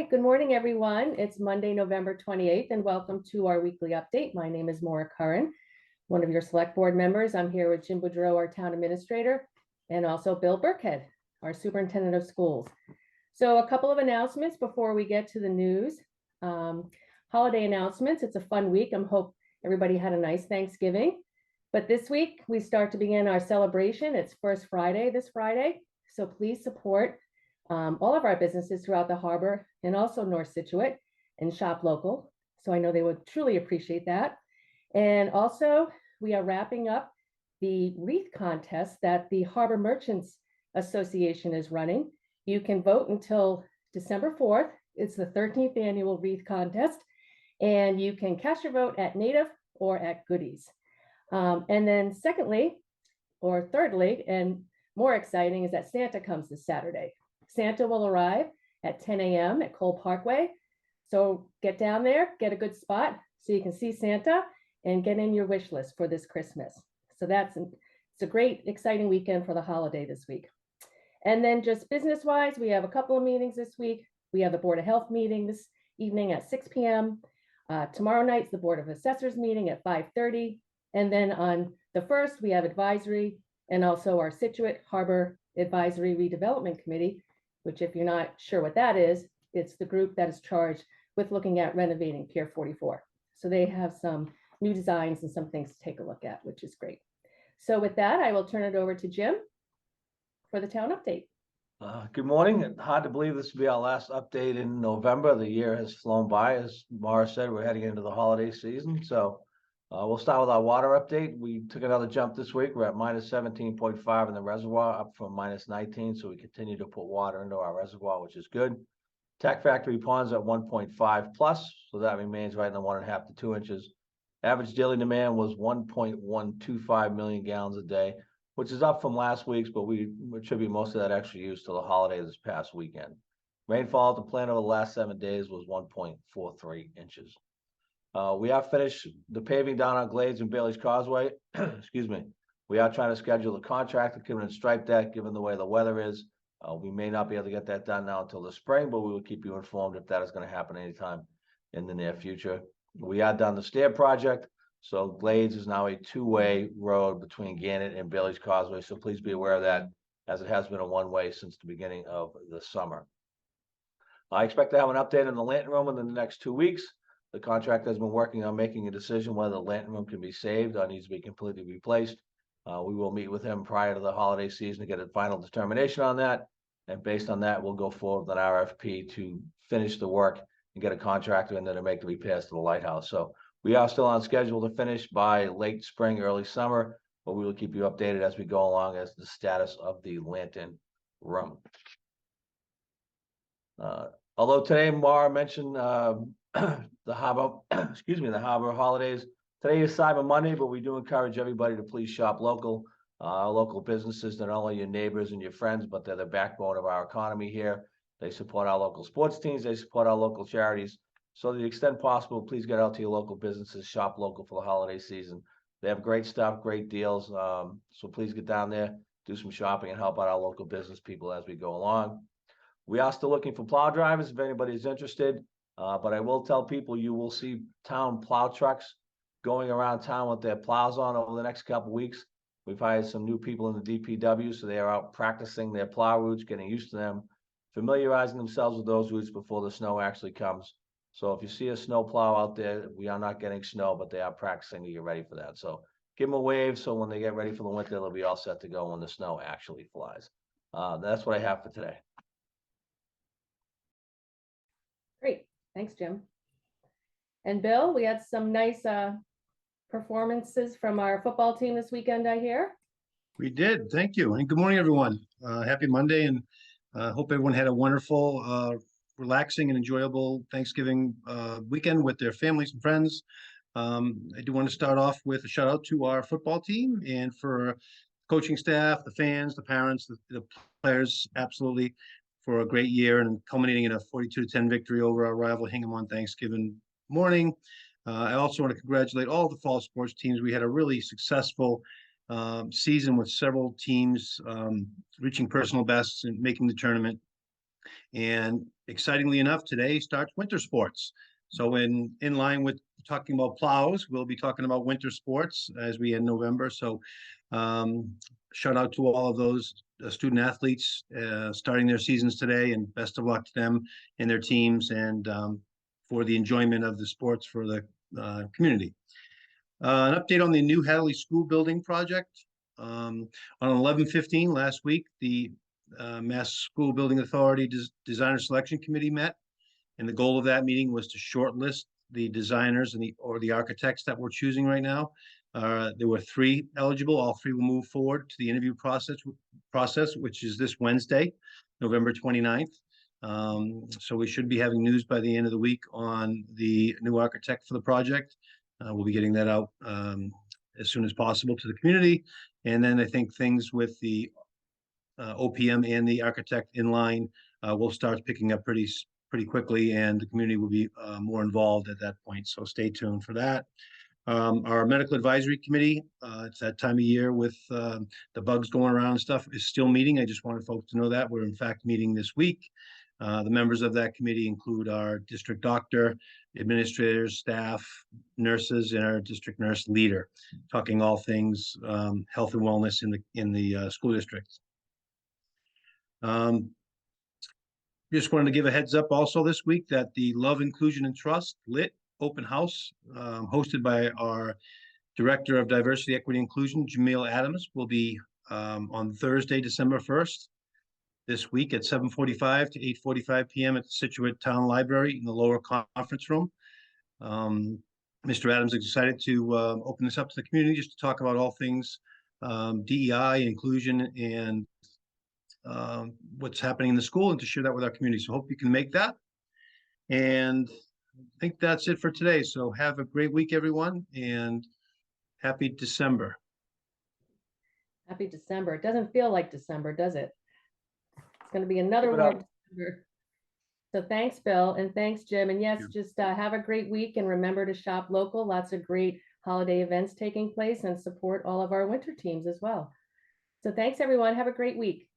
right, good morning, everyone. It's Monday, November 28th, and welcome to our weekly update. My name is Maura Curran, one of your select board members. I'm here with Jim Boudreau, our town administrator, and also Bill Burkhead, our superintendent of schools. So a couple of announcements before we get to the news. Holiday announcements. It's a fun week. I hope everybody had a nice Thanksgiving. But this week, we start to begin our celebration. It's First Friday this Friday. So please support all of our businesses throughout the harbor and also North Scituate and shop local. So I know they would truly appreciate that. And also we are wrapping up the wreath contest that the Harbor Merchants Association is running. You can vote until December 4th. It's the 13th annual wreath contest, and you can cast your vote at Native or at Goodies. And then secondly, or thirdly, and more exciting, is that Santa comes this Saturday. Santa will arrive at 10 a.m. at Cole Parkway. So get down there, get a good spot so you can see Santa and get in your wish list for this Christmas. So it's a great, exciting weekend for the holiday this week. And then just business-wise, we have a couple of meetings this week. We have the Board of Health meeting this evening at 6 p.m. Tomorrow night's the Board of Assessors meeting at 5:30. And then on the 1st, we have advisory and also our Scituate Harbor Advisory Redevelopment Committee, which, if you're not sure what that is, it's the group that is charged with looking at renovating Pier 44. So they have some new designs and some things to take a look at, which is great. So with that, I will turn it over to Jim for the town update. Good morning. Hard to believe this will be our last update in November. The year has flown by. As Mara said, we're heading into the holiday season. So we'll start with our water update. We took another jump this week. We're at minus 17.5 in the reservoir, up from minus 19. So we continue to put water into our reservoir, which is good. Tech Factory ponds at 1.5 plus. So that remains right in the 1.5 to 2 inches. Average daily demand was 1.125 million gallons a day, which is up from last week's, but we attribute most of that extra use to the holiday this past weekend. Rainfall at the plant over the last 7 days was 1.43 inches. We have finished the paving down on Glades and Bailey's Causeway. Excuse me. We are trying to schedule the contractor to come in and stripe that, given the way the weather is. We may not be able to get that done now until the spring, but we will keep you informed if that is going to happen anytime in the near future. We are done the stair project. So Glades is now a two-way road between Gannett and Bailey's Causeway. So please be aware of that, as it has been a one-way since the beginning of the summer. I expect to have an update on the Lantern Room within the next 2 weeks. The contractor has been working on making a decision whether the Lantern Room can be saved or needs to be completely replaced. We will meet with him prior to the holiday season to get a final determination on that. And based on that, we'll go forward with an RFP to finish the work and get a contractor in there to make the repairs to the lighthouse. So we are still on schedule to finish by late spring, early summer, but we will keep you updated as we go along as the status of the Lantern Room. Although today Mara mentioned the harbor, excuse me, the harbor holidays. Today is Cyber Monday, but we do encourage everybody to please shop local. Our local businesses, not only your neighbors and your friends, but they're the backbone of our economy here. They support our local sports teams. They support our local charities. So to the extent possible, please get out to your local businesses, shop local for the holiday season. They have great stuff, great deals. So please get down there, do some shopping, and help out our local business people as we go along. We are still looking for plow drivers if anybody is interested. But I will tell people you will see town plow trucks going around town with their plows on over the next couple of weeks. We've hired some new people in the DPW, so they are out practicing their plow routes, getting used to them, familiarizing themselves with those routes before the snow actually comes. So if you see a snow plow out there, we are not getting snow, but they are practicing to get ready for that. So give them a wave so when they get ready for the winter, they'll be all set to go when the snow actually flies. That's what I have for today. Great. Thanks, Jim. And Bill, we had some nice performances from our football team this weekend, I hear. We did. Thank you. And good morning, everyone. Happy Monday, and hope everyone had a wonderful, relaxing and enjoyable Thanksgiving weekend with their families and friends. I do want to start off with a shout out to our football team and for coaching staff, the fans, the parents, the players, absolutely, for a great year and culminating in a 42-10 victory over our rival Hingham on Thanksgiving morning. I also want to congratulate all the fall sports teams. We had a really successful season with several teams reaching personal bests and making the tournament. And excitingly enough, today starts winter sports. So in line with talking about plows, we'll be talking about winter sports as we end November. So shout out to all of those student athletes starting their seasons today, and best of luck to them and their teams, and for the enjoyment of the sports for the community. An update on the new Hadley School Building project. On 11/15 last week, the Mass School Building Authority Designer Selection Committee met, and the goal of that meeting was to shortlist the designers and the architects that we're choosing right now. There were 3 eligible. All 3 will move forward to the interview process, which is this Wednesday, November 29th. So we should be having news by the end of the week on the new architect for the project. We'll be getting that out as soon as possible to the community. And then I think things with the OPM and the architect in line will start picking up pretty quickly, and the community will be more involved at that point. So stay tuned for that. Our medical advisory committee, it's that time of year with the bugs going around and stuff, is still meeting. I just wanted folks to know that we're in fact meeting this week. The members of that committee include our district doctor, administrators, staff, nurses, and our district nurse leader, talking all things health and wellness in the school district. Just wanted to give a heads up also this week that the Love, Inclusion, and Trust Lit open house hosted by our Director of Diversity, Equity, Inclusion, Jamil Adams, will be on Thursday, December 1st. This week at 7:45 to 8:45 p.m. at the Scituate Town Library in the lower conference room. Mr. Adams is excited to open this up to the community just to talk about all things DEI, inclusion, and what's happening in the school, and to share that with our community. So hope you can make that. And I think that's it for today. So have a great week, everyone, and happy December. Happy December. It doesn't feel like December, does it? It's going to be another Keep it up. warm December. So thanks, Bill, and thanks, Jim. And yes, just have a great week, and remember to shop local. Lots of great holiday events taking place, and support all of our winter teams as well. So thanks, everyone. Have a great week.